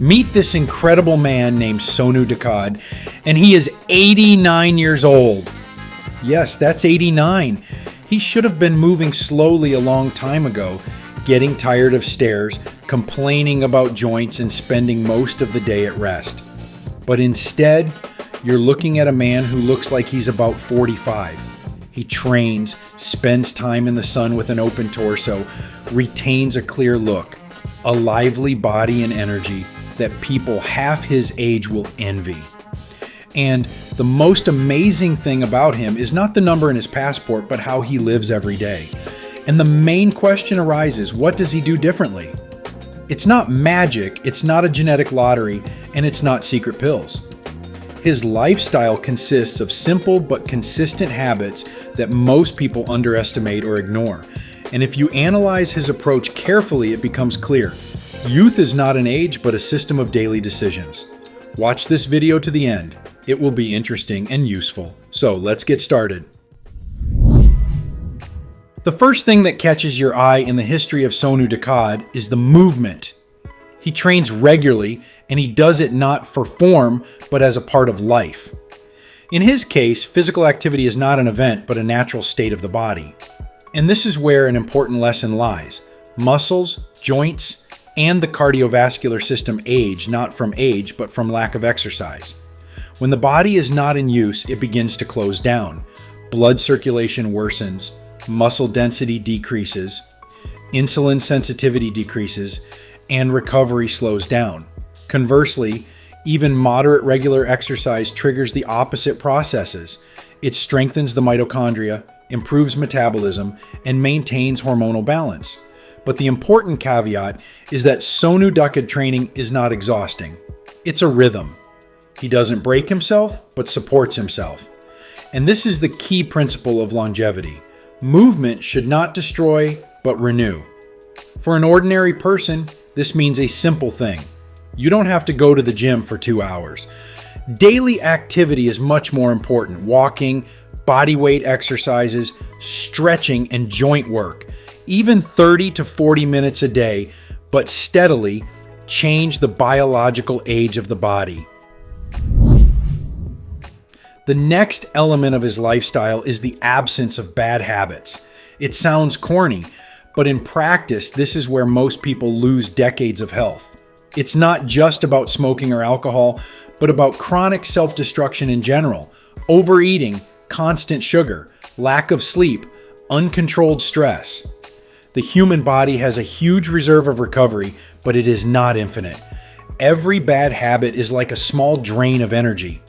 Meet this incredible man named Sonu Dhakad, and he is 89 years old. Yes, that's 89. He should have been moving slowly a long time ago, getting tired of stairs, complaining about joints, and spending most of the day at rest. But instead, you're looking at a man who looks like he's about 45. He trains, spends time in the sun with an open torso, retains a clear look, a lively body and energy that people half his age will envy. And the most amazing thing about him is not the number in his passport, but how he lives every day. And the main question arises, what does he do differently? It's not magic, it's not a genetic lottery, and it's not secret pills. His lifestyle consists of simple but consistent habits that most people underestimate or ignore. And if you analyze his approach carefully, it becomes clear. Youth is not an age, but a system of daily decisions. Watch this video to the end. It will be interesting and useful. So let's get started. The first thing that catches your eye in the history of Sonu Dhakad is the movement. He trains regularly, and he does it not for form, but as a part of life. In his case, physical activity is not an event, but a natural state of the body. And this is where an important lesson lies. Muscles, joints, and the cardiovascular system age, not from age, but from lack of exercise. When the body is not in use, it begins to close down. Blood circulation worsens, muscle density decreases, insulin sensitivity decreases, and recovery slows down. Conversely, even moderate regular exercise triggers the opposite processes. It strengthens the mitochondria, improves metabolism, and maintains hormonal balance. But the important caveat is that Sonu Dhakad training is not exhausting. It's a rhythm. He doesn't break himself, but supports himself. And this is the key principle of longevity. Movement should not destroy, but renew. For an ordinary person, this means a simple thing. You don't have to go to the gym for 2 hours. Daily activity is much more important. Walking, body weight exercises, stretching, and joint work. Even 30 to 40 minutes a day, but steadily change the biological age of the body. The next element of his lifestyle is the absence of bad habits. It sounds corny, but in practice, this is where most people lose decades of health. It's not just about smoking or alcohol, but about chronic self-destruction in general, overeating, constant sugar, lack of sleep, uncontrolled stress. The human body has a huge reserve of recovery, but it is not infinite. Every bad habit is like a small drain of energy.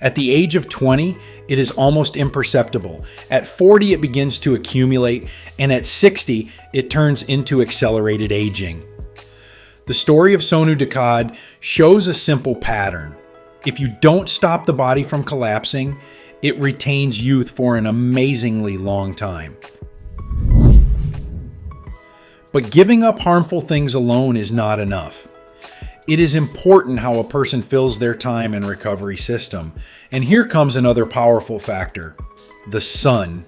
At the age of 20, it is almost imperceptible. At 40, it begins to accumulate, and at 60, it turns into accelerated aging. The story of Sonu Dhakad shows a simple pattern. If you don't stop the body from collapsing, it retains youth for an amazingly long time. But giving up harmful things alone is not enough. It is important how a person fills their time and recovery system. And here comes another powerful factor, the sun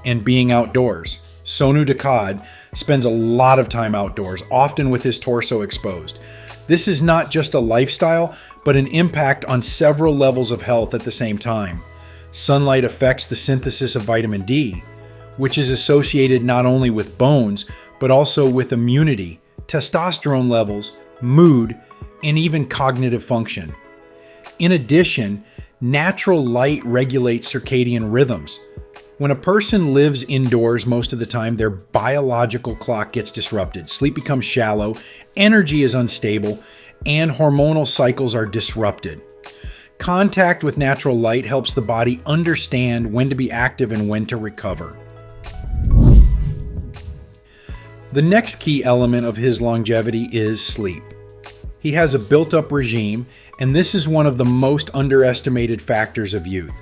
and being outdoors. Sonu Dhakad spends a lot of time outdoors, often with his torso exposed. This is not just a lifestyle, but an impact on several levels of health at the same time. Sunlight affects the synthesis of vitamin D, which is associated not only with bones, but also with immunity, testosterone levels, mood, and even cognitive function. In addition, natural light regulates circadian rhythms. When a person lives indoors most of the time, their biological clock gets disrupted. Sleep becomes shallow, energy is unstable, and hormonal cycles are disrupted. Contact with natural light helps the body understand when to be active and when to recover. The next key element of his longevity is sleep. He has a built-up regime, and this is one of the most underestimated factors of youth.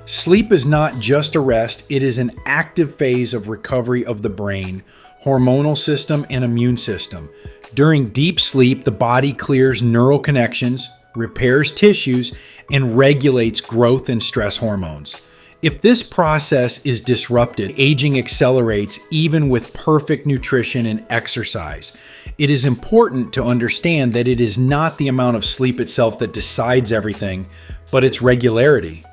Sleep is not just a rest, it is an active phase of recovery of the brain, hormonal system, and immune system. During deep sleep, the body clears neural connections, repairs tissues, and regulates growth and stress hormones. If this process is disrupted, aging accelerates even with perfect nutrition and exercise. It is important to understand that it is not the amount of sleep itself that decides everything, but its regularity.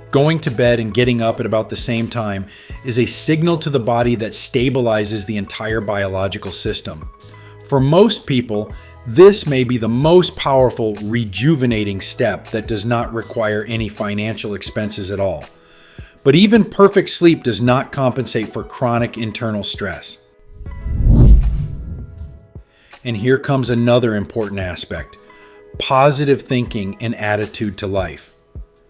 Going to bed and getting up at about the same time is a signal to the body that stabilizes the entire biological system. For most people, this may be the most powerful rejuvenating step that does not require any financial expenses at all. But even perfect sleep does not compensate for chronic internal stress. And here comes another important aspect: positive thinking and attitude to life.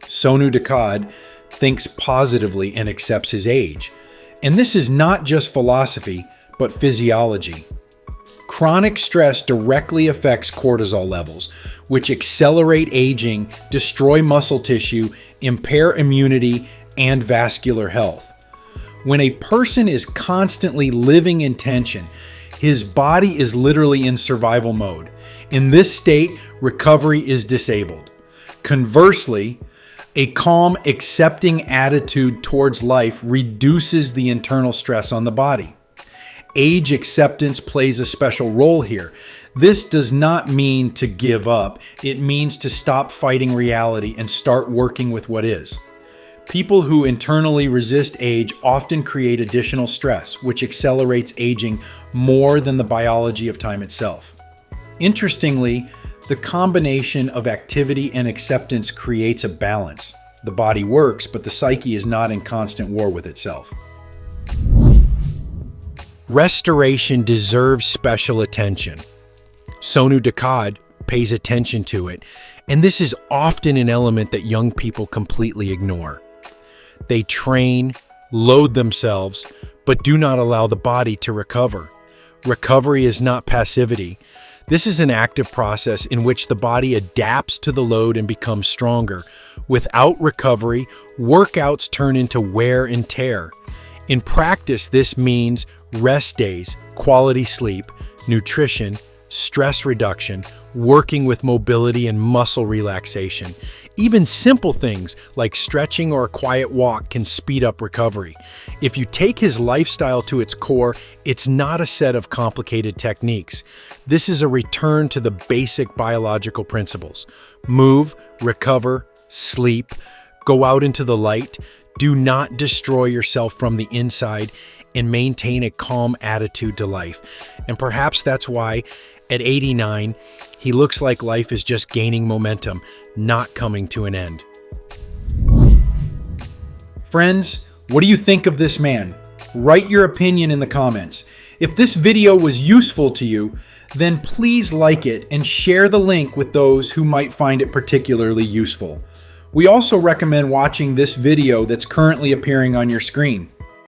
Sonu Dhakad thinks positively and accepts his age. And this is not just philosophy, but physiology. Chronic stress directly affects cortisol levels, which accelerate aging, destroy muscle tissue, impair immunity, and vascular health. When a person is constantly living in tension, his body is literally in survival mode. In this state, recovery is disabled. Conversely, a calm, accepting attitude towards life reduces the internal stress on the body. Age acceptance plays a special role here. This does not mean to give up. It means to stop fighting reality and start working with what is. People who internally resist age often create additional stress, which accelerates aging more than the biology of time itself. Interestingly, the combination of activity and acceptance creates a balance. The body works, but the psyche is not in constant war with itself. Restoration deserves special attention. Sonu Dhakad pays attention to it, and this is often an element that young people completely ignore. They train, load themselves, but do not allow the body to recover. Recovery is not passivity. This is an active process in which the body adapts to the load and becomes stronger. Without recovery, workouts turn into wear and tear. In practice, this means rest days, quality sleep, nutrition, stress reduction, working with mobility and muscle relaxation. Even simple things like stretching or a quiet walk can speed up recovery. If you take his lifestyle to its core, it's not a set of complicated techniques. This is a return to the basic biological principles. Move, recover, sleep, go out into the light, do not destroy yourself from the inside, and maintain a calm attitude to life. And perhaps that's why at 89, he looks like life is just gaining momentum, not coming to an end. Friends, what do you think of this man? Write your opinion in the comments. If this video was useful to you, then please like it and share the link with those who might find it particularly useful. We also recommend watching this video that's currently appearing on your screen.